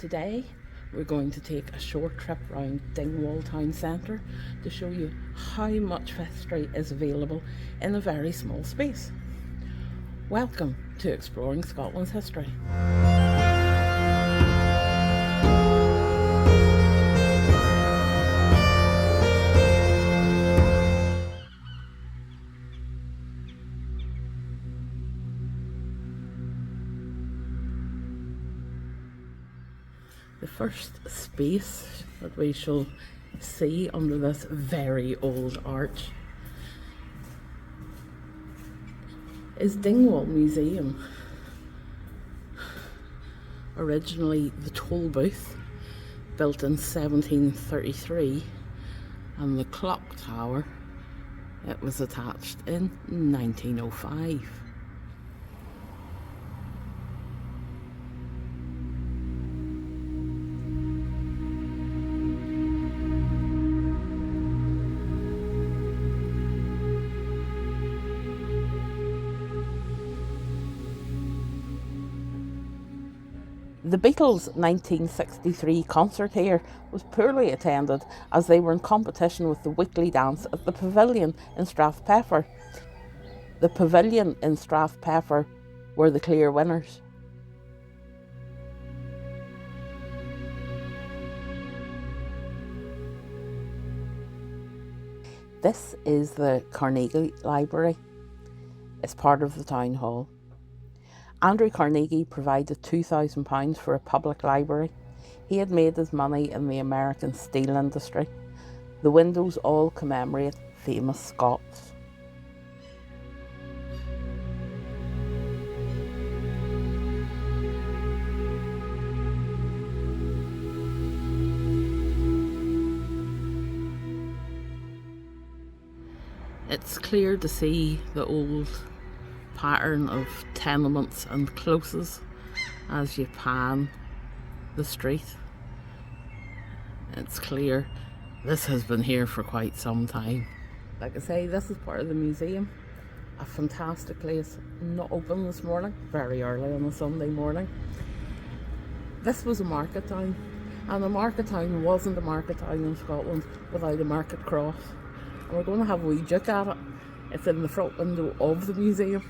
Today we're going to take a short trip around Dingwall town centre to show you how much history is available in a very small space. Welcome to Exploring Scotland's History. The first space that we shall see under this very old arch is Dingwall Museum. Originally the toll booth, built in 1733, and the clock tower, it was attached in 1905. The Beatles' 1963 concert here was poorly attended as they were in competition with the weekly dance at the Pavilion in Strathpeffer. The Pavilion in Strathpeffer were the clear winners. This is the Carnegie Library. It's part of the town hall. Andrew Carnegie provided £2,000 for a public library. He had made his money in the American steel industry. The windows all commemorate famous Scots. It's clear to see the old pattern of tenements and closes as you pan the street. It's clear this has been here for quite some time. Like I say, this is part of the museum. A fantastic place, not open this morning, very early on a Sunday morning. This was a market town, and a market town wasn't a market town in Scotland without a market cross. And we're going to have a wee look at it. It's in the front window of the museum.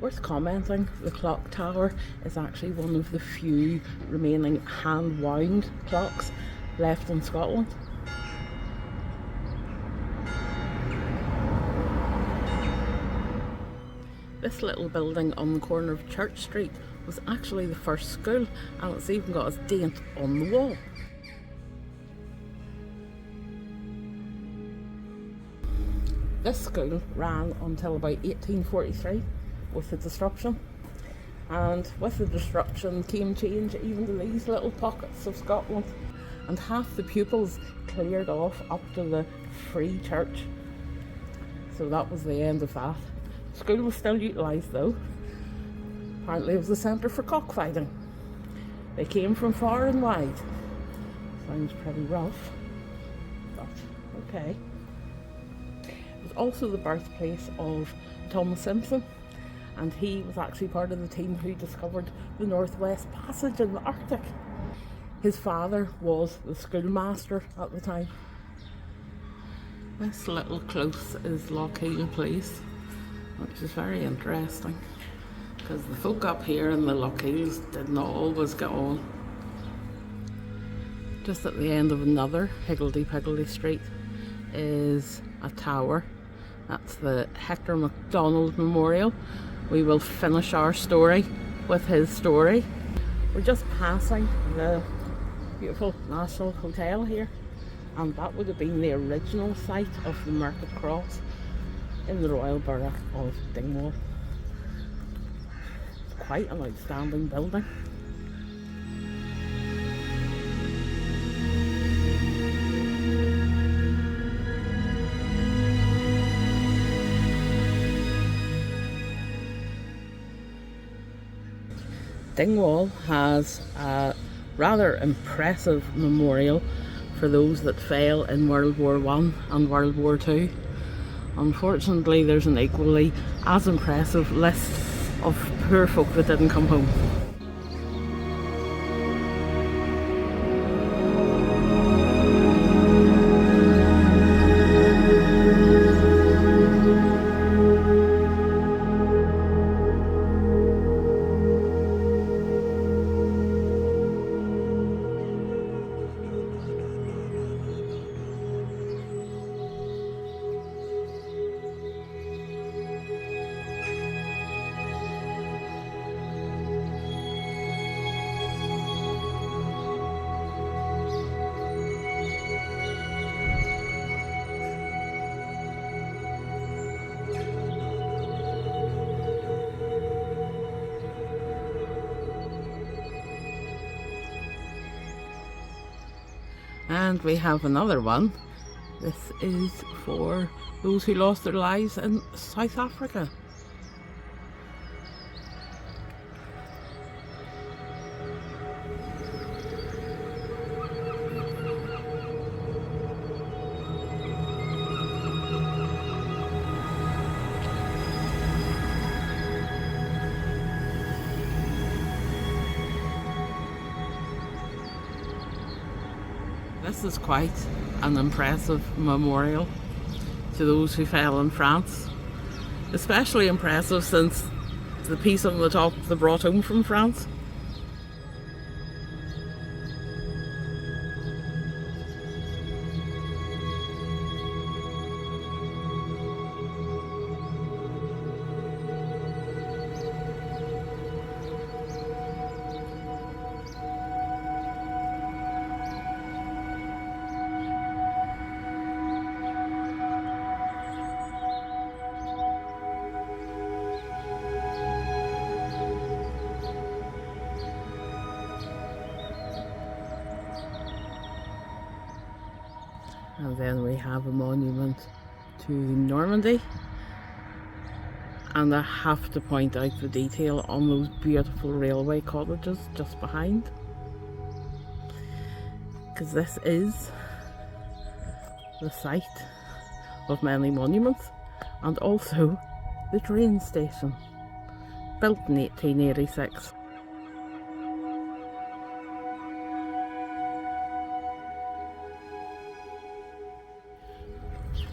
Worth commenting, the clock tower is actually one of the few remaining hand-wound clocks left in Scotland. This little building on the corner of Church Street was actually the first school, and it's even got its date on the wall. This school ran until about 1843 with the disruption, and with the disruption came change even to these little pockets of Scotland, and half the pupils cleared off up to the Free Church, so that was the end of that. School was still utilised though. Apparently it was a centre for cockfighting. They came from far and wide. Sounds pretty rough, but okay. It was also the birthplace of Thomas Simpson, and he was actually part of the team who discovered the Northwest Passage in the Arctic. His father was the schoolmaster at the time. This little close is Lochiel Place, which is very interesting because the folk up here in the Lochiels did not always get on. Just at the end of another higgledy-piggledy street is a tower. That's the Hector MacDonald Memorial. We will finish our story with his story. We're just passing the beautiful National Hotel here, and that would have been the original site of the Market Cross in the Royal Borough of Dingwall. Quite an outstanding building. Dingwall has a rather impressive memorial for those that fell in World War I and World War II. Unfortunately, there's an equally as impressive list of poor folk that didn't come home. And we have another one. This is for those who lost their lives in South Africa. This is quite an impressive memorial to those who fell in France. Especially impressive since the piece on the top they brought home from France. And then we have a monument to Normandy, and I have to point out the detail on those beautiful railway cottages just behind, because this is the site of many monuments and also the train station, built in 1886.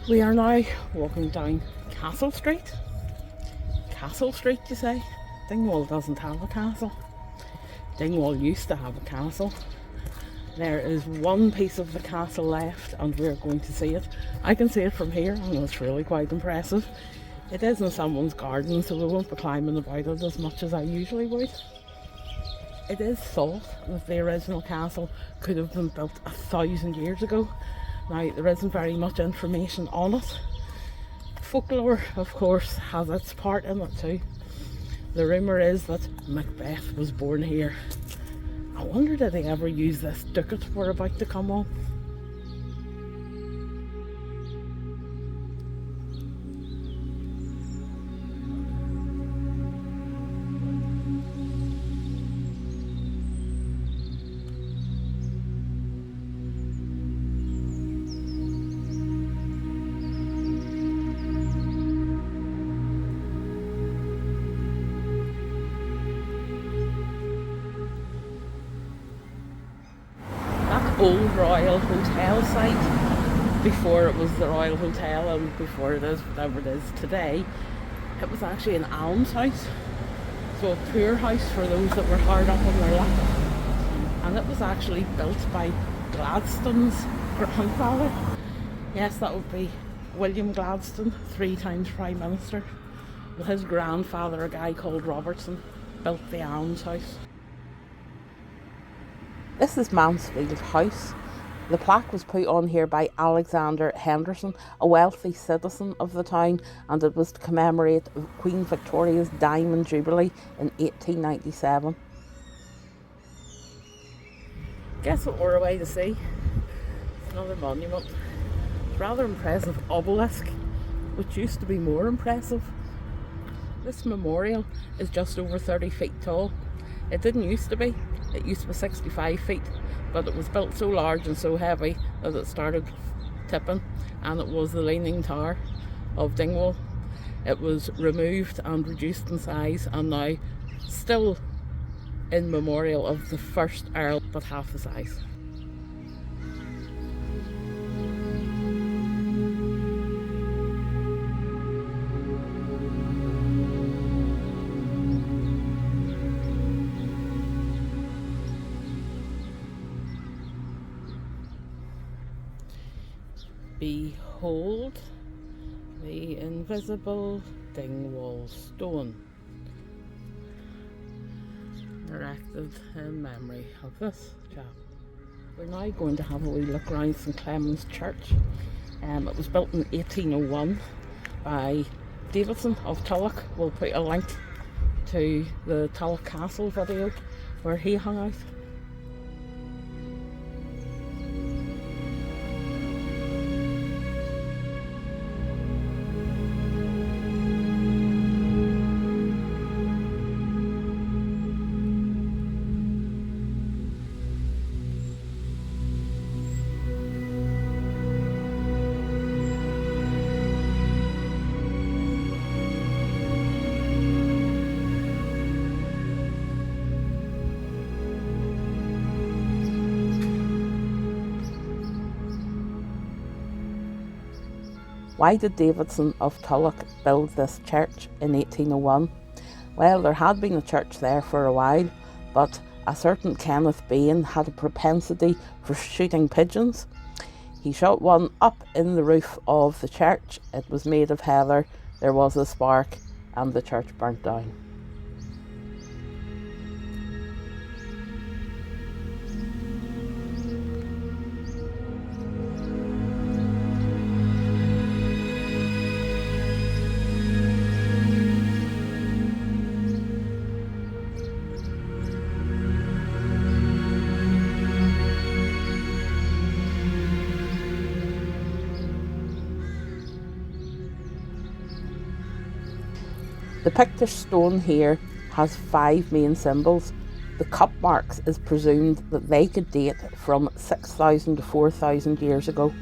We are now walking down Castle Street. Castle Street, you say? Dingwall doesn't have a castle. Dingwall used to have a castle. There is one piece of the castle left and we're going to see it. I can see it from here and it's really quite impressive. It is in someone's garden, so we won't be climbing about it as much as I usually would. It is thought that the original castle could have been built 1,000 years ago. Now, there isn't very much information on it. Folklore, of course, has its part in it too. The rumour is that Macbeth was born here. I wonder did they ever use this ducat we're about to come on? Old Royal Hotel site, before it was the Royal Hotel and before it is whatever it is today, it was actually an almshouse, so a poor house for those that were hard up on their luck. And it was actually built by Gladstone's grandfather. Yes, that would be William Gladstone, 3 times Prime Minister. But his grandfather, a guy called Robertson, built the almshouse. This is Mansfield House. The plaque was put on here by Alexander Henderson, a wealthy citizen of the town, and it was to commemorate Queen Victoria's Diamond Jubilee in 1897. Guess what we're away to see? It's another monument. It's a rather impressive obelisk, which used to be more impressive. This memorial is just over 30 feet tall. It didn't used to be. It used to be 65 feet, but it was built so large and so heavy that it started tipping, and it was the Leaning Tower of Dingwall. It was removed and reduced in size, and now still in memorial of the first Earl, but half the size. Behold the invisible Dingwall stone, erected in memory of this chap. We're now going to have a wee look around St Clement's Church. It was built in 1801 by Davidson of Tulloch. We'll put a link to the Tulloch Castle video where he hung out. Why did Davidson of Tulloch build this church in 1801? Well, there had been a church there for a while, but a certain Kenneth Bain had a propensity for shooting pigeons. He shot one up in the roof of the church. It was made of heather, there was a spark, and the church burnt down. The picture stone here has 5 main symbols. The cup marks is presumed that they could date from 6,000 to 4,000 years ago.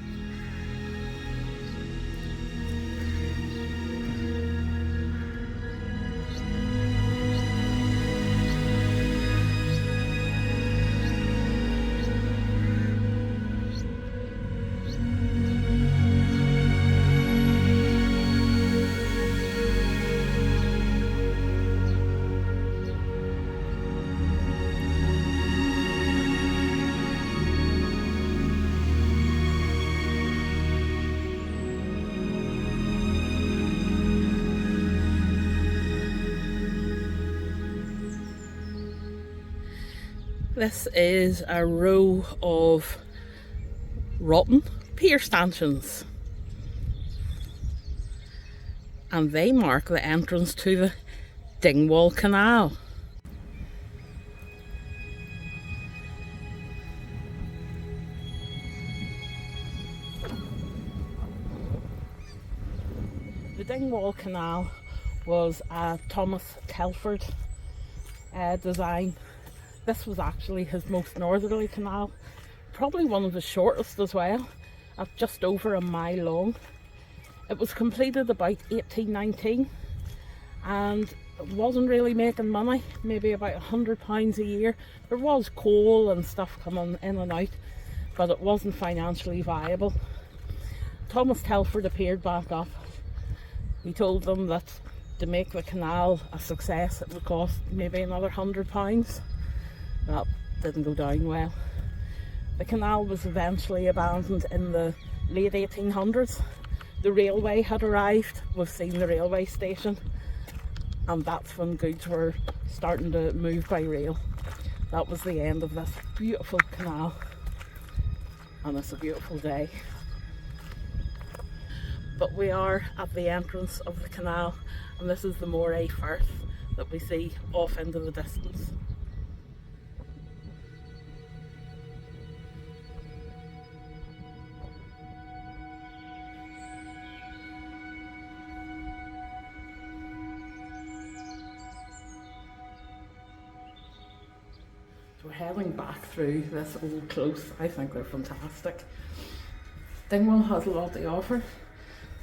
This is a row of rotten pier stanchions, and they mark the entrance to the Dingwall Canal. The Dingwall Canal was a Thomas Telford design. This was actually his most northerly canal, probably one of the shortest as well, at just over a mile long. It was completed about 1819 and it wasn't really making money, maybe about £100 a year. There was coal and stuff coming in and out, but it wasn't financially viable. Thomas Telford appeared back up. He told them that to make the canal a success it would cost maybe another £100. That didn't go down well. The canal was eventually abandoned in the late 1800s. The railway had arrived. We've seen the railway station, and that's when goods were starting to move by rail. That was the end of this beautiful canal, and it's a beautiful day. But we are at the entrance of the canal, and this is the Moray Firth that we see off into the distance. heading back through this old close. I think they're fantastic. Dingwall has a lot to offer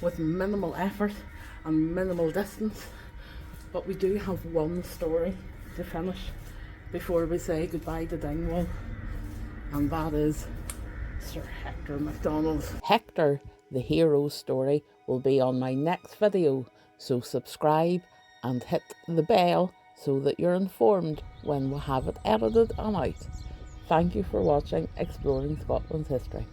with minimal effort and minimal distance, but we do have one story to finish before we say goodbye to Dingwall, and that is Sir Hector MacDonald's. Hector, the hero's story, will be on my next video, so subscribe and hit the bell so that you're informed when we have it edited and out. Thank you for watching Exploring Scotland's History.